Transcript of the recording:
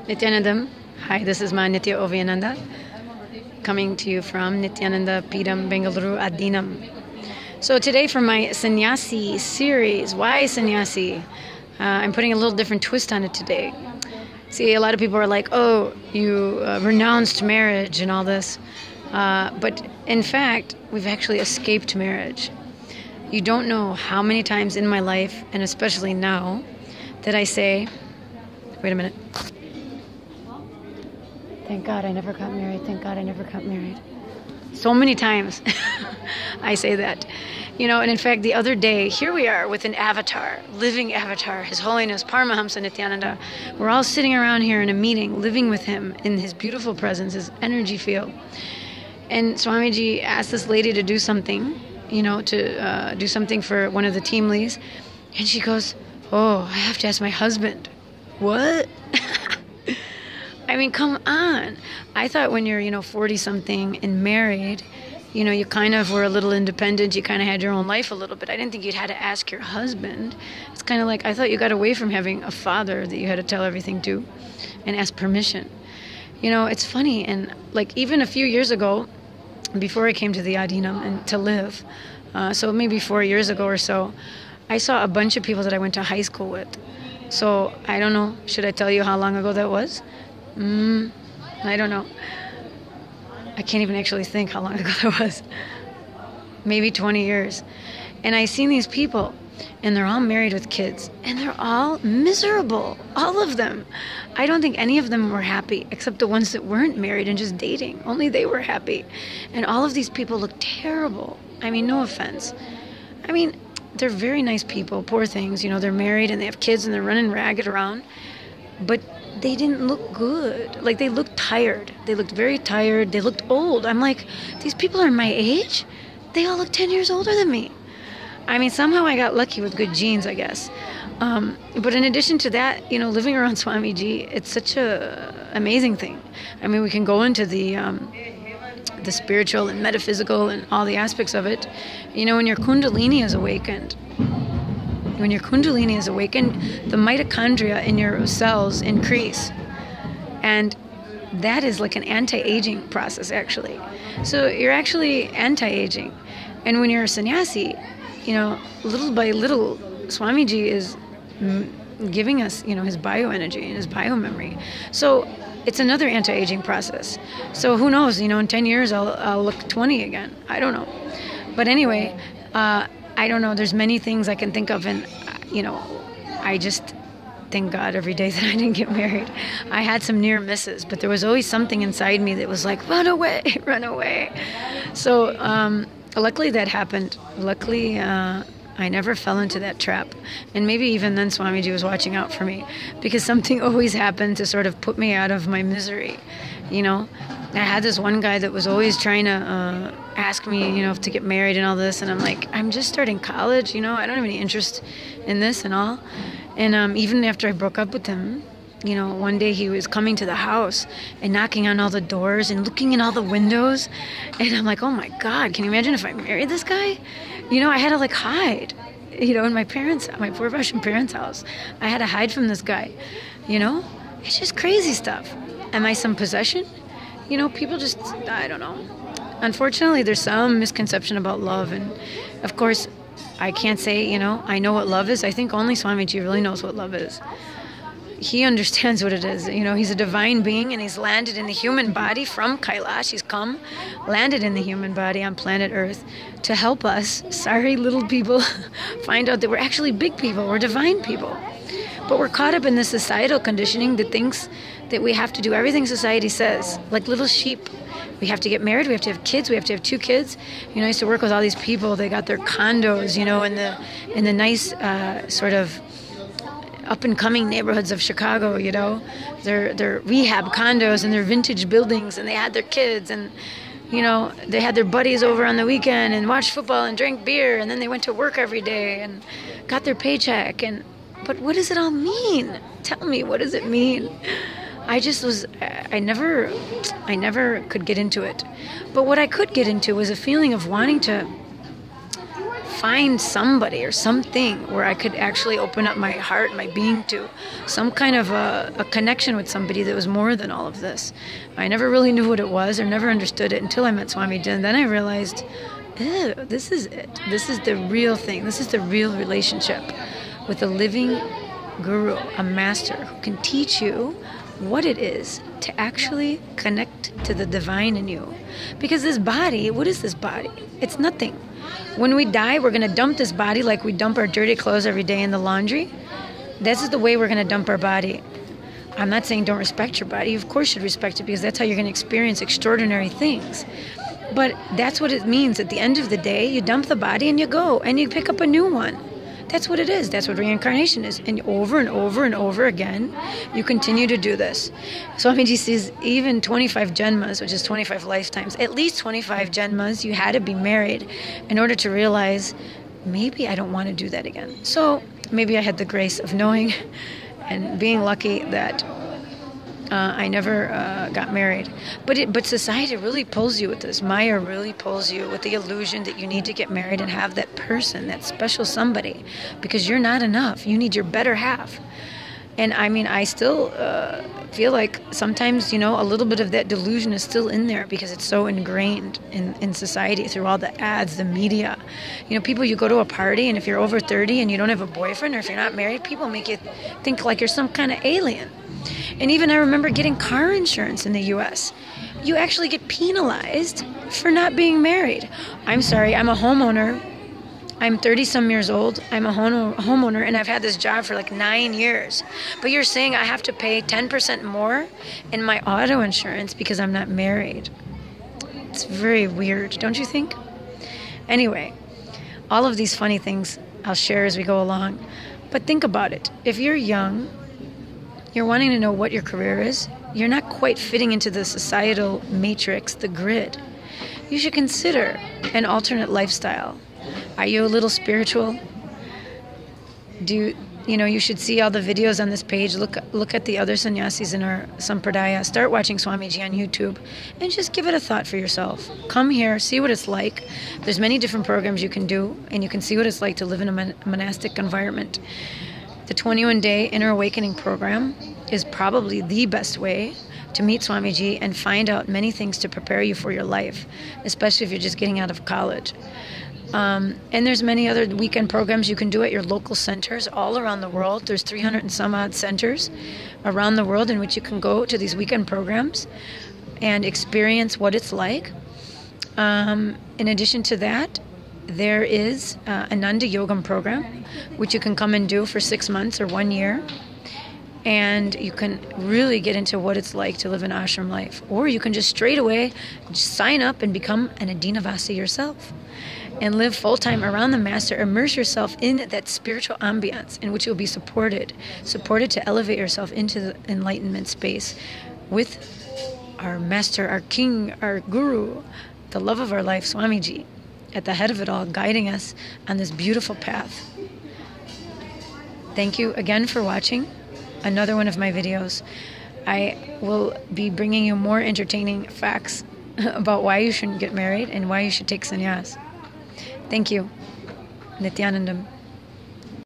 Nityanandam. Hi, this is Ma Nitya Oviyananda, coming to you from Nityananda Peedam, Bengaluru, Adinam. So today for my Sannyasi series, why Sannyasi? I'm putting a little different twist on it today. See, a lot of people are like, oh, you renounced marriage and all this. But in fact, we've actually escaped marriage. You don't know how many times in my life, and especially now, that I say, wait a minute. Thank God I never got married. Thank God I never got married. So many times I say that. You know, and in fact, the other day, here we are with an avatar, living avatar, His Holiness Paramahamsa Nityananda. We're all sitting around here in a meeting, living with him in his beautiful presence, his energy field. And Swamiji asked this lady to do something, you know, to do something for one of the team leads. And she goes, oh, I have to ask my husband. What? I mean, come on. I thought when you're, 40-something and married, you kind of were a little independent. You kind of had your own life a little bit. I didn't think you'd had to ask your husband. It's kind of like, I thought you got away from having a father that you had to tell everything to and ask permission. It's funny. And like even a few years ago, before I came to the Adinam and to live, so maybe 4 years ago or so, I saw a bunch of people that I went to high school with. So I don't know. Should I tell you how long ago that was? I don't know. I can't even actually think how long ago that was. Maybe 20 years. And I seen these people, and they're all married with kids, and they're all miserable. All of them. I don't think any of them were happy, except the ones that weren't married and just dating. Only they were happy. And all of these people look terrible. I mean, no offense. I mean, they're very nice people, poor things. They're married and they have kids and they're running ragged around. But they didn't look good. Like, they looked tired. They looked very tired. They looked old. I'm like, these people are my age? They all look 10 years older than me. I mean, somehow I got lucky with good genes, I guess. But in addition to that, living around Swamiji, it's such a amazing thing. I mean, we can go into the spiritual and metaphysical and all the aspects of it. When your Kundalini is awakened, the mitochondria in your cells increase. And that is like an anti-aging process, actually. So you're actually anti-aging. And when you're a sannyasi, little by little, Swamiji is giving us, his bioenergy and his biomemory. So it's another anti-aging process. So who knows, in 10 years, I'll look 20 again. I don't know. But anyway, I don't know. There's many things I can think of, and, I just thank God every day that I didn't get married. I had some near misses, but there was always something inside me that was like, run away, run away. So luckily that happened. Luckily, I never fell into that trap. And maybe even then Swamiji was watching out for me, because something always happened to sort of put me out of my misery, I had this one guy that was always trying to ask me, to get married and all this. And I'm like, I'm just starting college, I don't have any interest in this and all. And even after I broke up with him, one day he was coming to the house and knocking on all the doors and looking in all the windows. And I'm like, oh my God, can you imagine if I married this guy? I had to like hide, in my poor Russian parents' house. I had to hide from this guy, It's just crazy stuff. Am I some possession? People just, I don't know. Unfortunately, there's some misconception about love. And of course, I can't say, I know what love is. I think only Swamiji really knows what love is. He understands what it is. He's a divine being, and he's landed in the human body from Kailash. He's landed in the human body on planet Earth to help us, sorry little people, find out that we're actually big people. We're divine people. But we're caught up in this societal conditioning that thinks that we have to do everything society says, like little sheep. We have to get married, we have to have kids, we have to have 2 kids. I used to work with all these people. They got their condos, in the nice sort of up-and-coming neighborhoods of Chicago, They're rehab condos and they're vintage buildings, and they had their kids, and, they had their buddies over on the weekend and watched football and drank beer, and then they went to work every day and got their paycheck. But what does it all mean? Tell me, what does it mean? I never could get into it. But what I could get into was a feeling of wanting to find somebody or something where I could actually open up my heart, my being to some kind of a connection with somebody that was more than all of this. I never really knew what it was or never understood it until I met Swamiji. And then I realized, ew, this is it. This is the real thing. This is the real relationship with a living guru, a master who can teach you what it is to actually connect to the divine in you. Because this body, what is this body? It's nothing. When we die, we're going to dump this body like we dump our dirty clothes every day in the laundry. This is the way we're going to dump our body. I'm not saying don't respect your body. You of course should respect it, because that's how you're going to experience extraordinary things. But that's what it means. At the end of the day, you dump the body and you go and you pick up a new one. That's what it is. That's what reincarnation is. And over and over and over again, you continue to do this. Swamiji says even 25 janmas, which is 25 lifetimes, at least 25 janmas, you had to be married in order to realize, maybe I don't want to do that again. So maybe I had the grace of knowing and being lucky that I never got married. But society really pulls you with this. Maya really pulls you with the illusion that you need to get married and have that person, that special somebody, because you're not enough. You need your better half. And I mean, I still feel like sometimes, a little bit of that delusion is still in there because it's so ingrained in society through all the ads, the media. People, you go to a party, and if you're over 30 and you don't have a boyfriend, or if you're not married, people make you think like you're some kind of alien. And even I remember getting car insurance in the U.S. You actually get penalized for not being married. I'm sorry, I'm a homeowner. I'm 30-some years old. I'm a homeowner, and I've had this job for like 9 years. But you're saying I have to pay 10% more in my auto insurance because I'm not married. It's very weird, don't you think? Anyway, all of these funny things I'll share as we go along. But think about it. If you're young, you're wanting to know what your career is, you're not quite fitting into the societal matrix, the grid, you should consider an alternate lifestyle. Are you a little spiritual? You should see all the videos on this page. Look at the other sannyasis in our sampradaya. Start watching Swamiji on YouTube and just give it a thought for yourself. Come here, see what it's like. There's many different programs you can do, and you can see what it's like to live in a monastic environment. The 21-day Inner Awakening program is probably the best way to meet Swamiji and find out many things to prepare you for your life, especially if you're just getting out of college. And there's many other weekend programs you can do at your local centers all around the world. There's 300 and some odd centers around the world in which you can go to these weekend programs and experience what it's like. In addition to that, there is Ananda Yogam program, which you can come and do for 6 months or 1 year. And you can really get into what it's like to live an ashram life. Or you can just straight away sign up and become an Adinavasi yourself and live full-time around the master. Immerse yourself in that spiritual ambiance in which you'll be supported to elevate yourself into the enlightenment space with our master, our king, our guru, the love of our life, Swamiji, at the head of it all, guiding us on this beautiful path. Thank you again for watching another one of my videos. I will be bringing you more entertaining facts about why you shouldn't get married and why you should take sannyas. Thank you. Nityanandam.